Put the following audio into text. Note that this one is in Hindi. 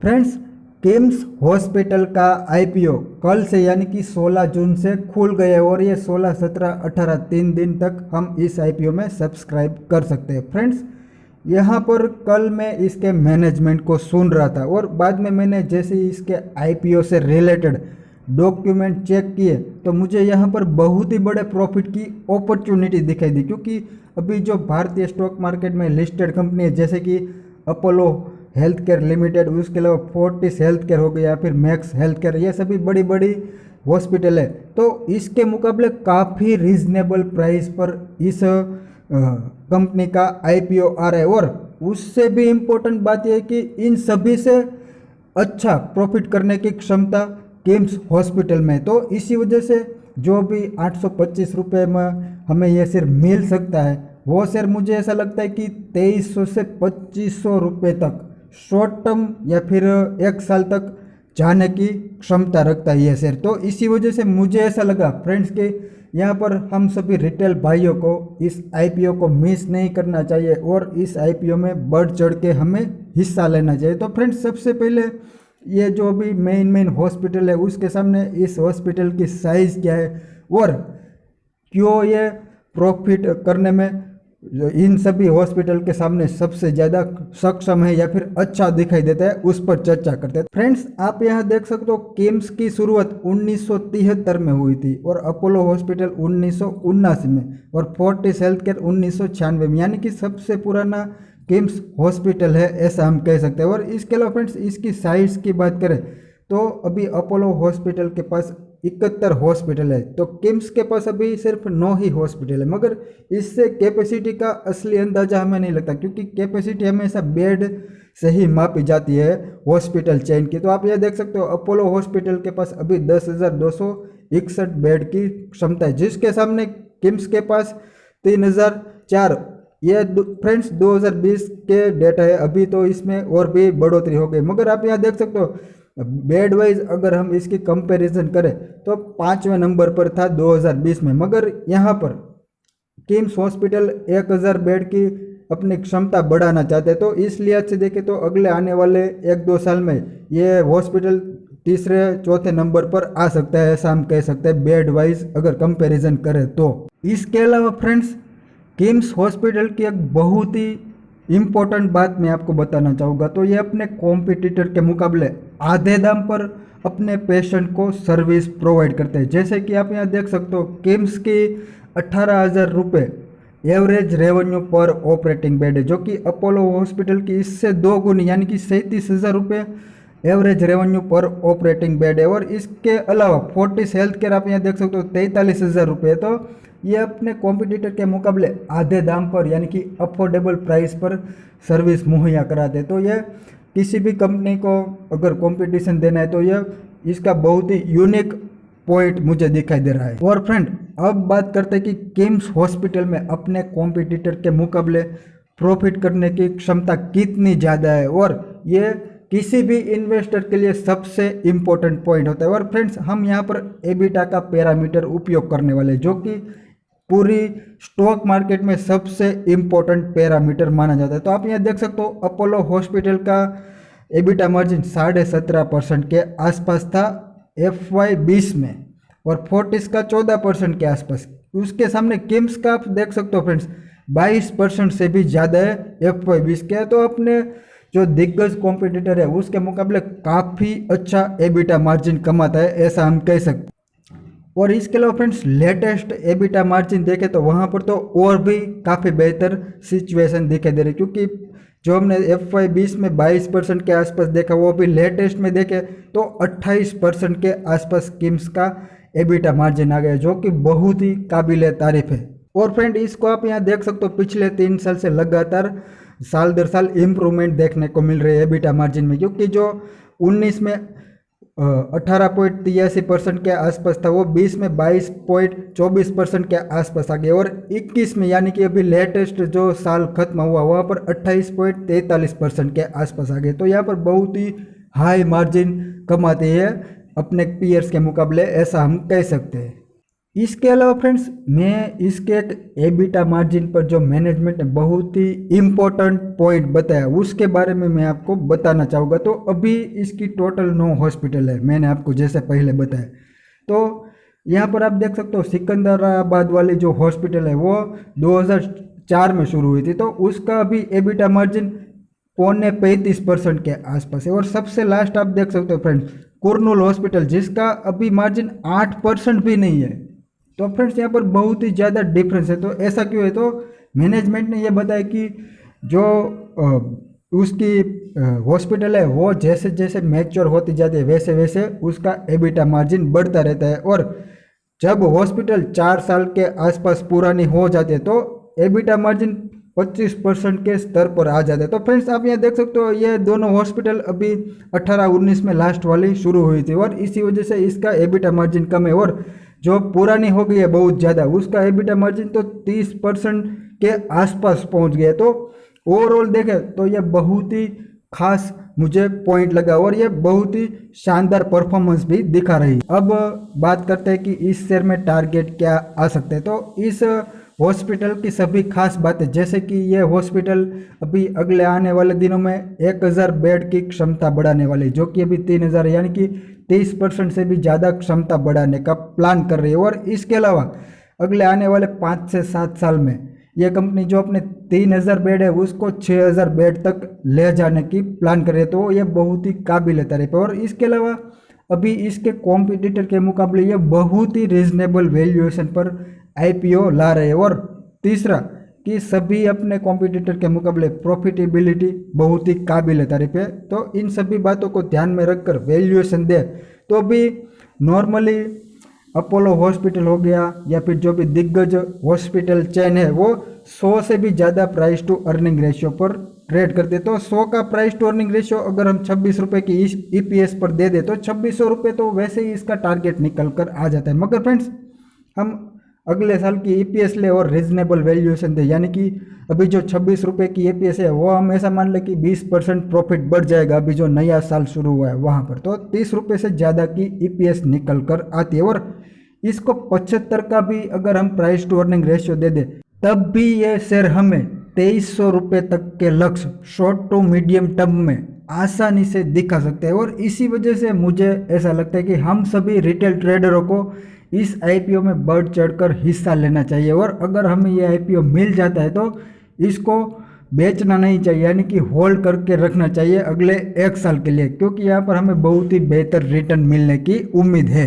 फ्रेंड्स, किम्स हॉस्पिटल का आईपीओ कल से यानी कि 16 जून से खुल गए और ये 16, 17, 18 3 दिन तक हम इस आईपीओ में सब्सक्राइब कर सकते हैं। फ्रेंड्स, यहाँ पर कल मैं इसके मैनेजमेंट को सुन रहा था और बाद में मैंने जैसे ही इसके आईपीओ से रिलेटेड डॉक्यूमेंट चेक किए तो मुझे यहाँ पर बहुत ही बड़े प्रॉफिट की अपॉर्चुनिटी दिखाई दी, क्योंकि अभी जो भारतीय स्टॉक मार्केट में लिस्टेड कंपनी है जैसे कि अपोलो हेल्थ केयर लिमिटेड, उसके अलावा फोर्टिस हेल्थ केयर हो गया, फिर मैक्स हेल्थ केयर, ये सभी बड़ी बड़ी हॉस्पिटल है, तो इसके मुकाबले काफ़ी रीजनेबल प्राइस पर इस कंपनी का आईपीओ आ रहा है। और उससे भी इम्पोर्टेंट बात यह है कि इन सभी से अच्छा प्रॉफिट करने की क्षमता किम्स हॉस्पिटल में, तो इसी वजह से जो भी 825 रुपये में हमें यह शेयर मिल सकता है वो शेयर मुझे ऐसा लगता है कि 2300 से 2500 रुपये तक शॉर्ट टर्म या फिर एक साल तक जाने की क्षमता रखता है ये शेयर। तो इसी वजह से मुझे ऐसा लगा फ्रेंड्स कि यहाँ पर हम सभी रिटेल भाइयों को इस आईपीओ को मिस नहीं करना चाहिए और इस आईपीओ में बढ़ चढ़ के हमें हिस्सा लेना चाहिए। तो फ्रेंड्स, सबसे पहले ये जो भी मेन हॉस्पिटल है उसके सामने इस हॉस्पिटल की साइज़ क्या है और क्यों ये प्रॉफिट करने में इन सभी हॉस्पिटल के सामने सबसे ज़्यादा सक्षम है या फिर अच्छा दिखाई देता है, उस पर चर्चा करते हैं। फ्रेंड्स, आप यहाँ देख सकते हो किम्स की शुरुआत 1973 में हुई थी और अपोलो हॉस्पिटल 1979 में और फोर्टिस हेल्थ केयर 1996 में, यानी कि सबसे पुराना किम्स हॉस्पिटल है ऐसा हम कह सकते हैं। और इसके अलावा फ्रेंड्स, इसकी साइज की बात करें तो अभी अपोलो हॉस्पिटल के पास 71 हॉस्पिटल है, तो किम्स के पास अभी सिर्फ 9 ही हॉस्पिटल है, मगर इससे कैपेसिटी का असली अंदाजा हमें नहीं लगता, क्योंकि कैपेसिटी हमेशा बेड से ही मापी जाती है हॉस्पिटल चेन की। तो आप यह देख सकते हो अपोलो हॉस्पिटल के पास अभी 10,261 बेड की क्षमता है, जिसके सामने किम्स के पास 3,004। ये फ्रेंड्स 2020 के डेटा है, अभी तो इसमें और भी बढ़ोतरी हो गई, मगर आप यहाँ देख सकते हो बेड वाइज अगर हम इसकी कंपैरिजन करें तो 5वें नंबर पर था 2020 में, मगर यहाँ पर किम्स हॉस्पिटल 1000 बेड की अपनी क्षमता बढ़ाना चाहते हैं। तो इस लिहाज से देखें तो अगले आने वाले 1-2 साल में ये हॉस्पिटल तीसरे चौथे नंबर पर आ सकता है, ऐसा हम कह सकते हैं बेड वाइज अगर कंपैरिजन करें तो। इसके अलावा फ्रेंड्स, किम्स हॉस्पिटल की एक बहुत ही इम्पोर्टेंट बात मैं आपको बताना चाहूँगा, तो ये अपने कॉम्पिटिटर के मुकाबले आधे दाम पर अपने पेशेंट को सर्विस प्रोवाइड करते हैं। जैसे कि आप यहाँ देख सकते हो किम्स की 18,000 रुपये एवरेज रेवेन्यू पर ऑपरेटिंग बेड है, जो कि अपोलो हॉस्पिटल की इससे 2 गुनी यानी कि 37,000 रुपये एवरेज रेवेन्यू पर ऑपरेटिंग बेड है। और इसके अलावा फोर्टिस हेल्थ केयर आप यहाँ देख सकते हो 43,000 रुपये, तो ये अपने कॉम्पिटिटर के मुकाबले आधे दाम पर यानी कि अफोर्डेबल प्राइस पर सर्विस मुहैया कराते हैं। तो ये किसी भी कंपनी को अगर कंपटीशन देना है तो ये इसका बहुत ही यूनिक पॉइंट मुझे दिखाई दे रहा है। और फ्रेंड, अब बात करते हैं कि किम्स हॉस्पिटल में अपने कॉम्पिटिटर के मुकाबले प्रॉफिट करने की क्षमता कितनी ज़्यादा है और ये किसी भी इन्वेस्टर के लिए सबसे इम्पोर्टेंट पॉइंट होता है। और फ्रेंड्स, हम यहाँ पर एबिटा का पैरामीटर उपयोग करने वाले, जो कि पूरी स्टॉक मार्केट में सबसे इम्पोर्टेंट पैरामीटर माना जाता है। तो आप यहाँ देख सकते हो अपोलो हॉस्पिटल का एबिटा मार्जिन 17.5% के आसपास था FY20 में और फोर्टिस का 14% के आसपास। उसके सामने किम्स का आप देख सकते हो फ्रेंड्स 22% से भी ज़्यादा है FY20 के। तो अपने जो दिग्गज कॉम्पिटिटर है उसके मुकाबले काफ़ी अच्छा एबिटा मार्जिन कमाता है, ऐसा हम कह सकते हैं। और इसके अलावा फ्रेंड्स, लेटेस्ट एबिटा मार्जिन देखें तो वहाँ पर तो और भी काफ़ी बेहतर सिचुएशन दिखाई दे रही है, क्योंकि जो हमने FY20 में 22% के आसपास देखा वो भी लेटेस्ट में देखे तो 28% के आसपास किम्स का एबिटा मार्जिन आ गया, जो कि बहुत ही काबिल तारीफ है। और फ्रेंड, इसको आप यहाँ देख सकते हो पिछले 3 साल से लगातार साल दर साल इम्प्रूवमेंट देखने को मिल रही है एबिटा मार्जिन में, क्योंकि जो 19 में 18.83% के आसपास था वो 20 में 22.24% के आसपास आ गया और 21 में यानी कि अभी लेटेस्ट जो साल खत्म हुआ वहाँ पर 28.43% के आसपास आ गए। तो यहाँ पर बहुत ही हाई मार्जिन कमाते हैं अपने पीयर्स के मुकाबले, ऐसा हम कह सकते हैं। इसके अलावा फ्रेंड्स मैं इसके एक एबिटा मार्जिन पर जो मैनेजमेंट ने बहुत ही इम्पोर्टेंट पॉइंट बताया उसके बारे में मैं आपको बताना चाहूँगा। तो अभी इसकी टोटल 9 हॉस्पिटल है, मैंने आपको जैसे पहले बताया। तो यहाँ पर आप देख सकते हो सिकंदराबाद वाली जो हॉस्पिटल है वो 2004 में शुरू हुई थी, तो उसका अभी एबिटा मार्जिन 35% के आसपास है। और सबसे लास्ट आप देख सकते हो फ्रेंड्स कुरनूल हॉस्पिटल, जिसका अभी मार्जिन 8% भी नहीं है। तो फ्रेंड्स यहाँ पर बहुत ही ज़्यादा डिफरेंस है। तो ऐसा क्यों है? तो मैनेजमेंट ने यह बताया कि जो उसकी हॉस्पिटल है वो जैसे जैसे मैच्योर होती जाती है वैसे वैसे उसका एबिटा मार्जिन बढ़ता रहता है। और जब हॉस्पिटल 4 साल के आसपास पुरानी हो जाती है तो एबिटा मार्जिन 25% के स्तर पर आ जाता है। तो फ्रेंड्स आप यहाँ देख सकते हो ये दोनों हॉस्पिटल अभी 18-19 में लास्ट वाली शुरू हुई थी और इसी वजह से इसका एबिटा मार्जिन कम है। और जो पुरानी हो गई है बहुत ज़्यादा उसका एबिटा मार्जिन तो 30% के आसपास पहुँच गया। तो ओवरऑल देखें तो ये बहुत ही खास मुझे पॉइंट लगा और ये बहुत ही शानदार परफॉर्मेंस भी दिखा रही है। अब बात करते हैं कि इस शेयर में टारगेट क्या आ सकते हैं। तो इस हॉस्पिटल की सभी खास बातें, जैसे कि ये हॉस्पिटल अभी अगले आने वाले दिनों में 1000 बेड की क्षमता बढ़ाने वाली, जो कि अभी 3000 यानी कि 30% से भी ज़्यादा क्षमता बढ़ाने का प्लान कर रही है। और इसके अलावा अगले आने वाले 5 से 7 साल में यह कंपनी जो अपने 3000 बेड है उसको 6000 बेड तक ले जाने की प्लान कर रही है। तो ये बहुत ही काबिल तारीफ है। और इसके अलावा अभी इसके कॉम्पिटिटर के मुकाबले ये बहुत ही रीजनेबल वैल्यूएशन पर आईपीओ ला रहे हैं। और तीसरा कि सभी अपने कॉम्पिटिटर के मुकाबले प्रॉफिटेबिलिटी बहुत ही काबिल तारीफ है। तो इन सभी बातों को ध्यान में रखकर वैल्यूएशन दे तो अभी नॉर्मली अपोलो हॉस्पिटल हो गया या फिर जो भी दिग्गज हॉस्पिटल चेन है वो 100 से भी ज़्यादा प्राइस टू अर्निंग रेशियो पर ट्रेड करते। तो 100 का प्राइस टू अर्निंग रेशियो अगर हम 26 रुपये की ईपीएस पर दे दे तो 2600 रुपये तो वैसे ही इसका टारगेट निकल कर आ जाता है। मगर फ्रेंड्स हम अगले साल की ईपीएस ले और रीजनेबल वैल्यूएशन दे, यानी कि अभी जो 26 रुपये की ईपीएस है वो हम ऐसा मान लें कि 20% प्रॉफिट बढ़ जाएगा अभी जो नया साल शुरू हुआ है वहाँ पर, तो 30 रुपये से ज़्यादा की ईपीएस निकल कर आती है। और इसको 75 का भी अगर हम प्राइस टू अर्निंग रेशियो दे दें तब भी ये शेयर हमें 2300 रुपये तक के लक्ष्य शॉर्ट टू मीडियम टर्म में आसानी से दिखा सकते हैं। और इसी वजह से मुझे ऐसा लगता है कि हम सभी रिटेल ट्रेडरों को इस आईपीओ में बढ़ चढ़कर हिस्सा लेना चाहिए। और अगर हमें ये आईपीओ मिल जाता है तो इसको बेचना नहीं चाहिए, यानी कि होल्ड करके रखना चाहिए अगले 1 साल के लिए, क्योंकि यहाँ पर हमें बहुत ही बेहतर रिटर्न मिलने की उम्मीद है।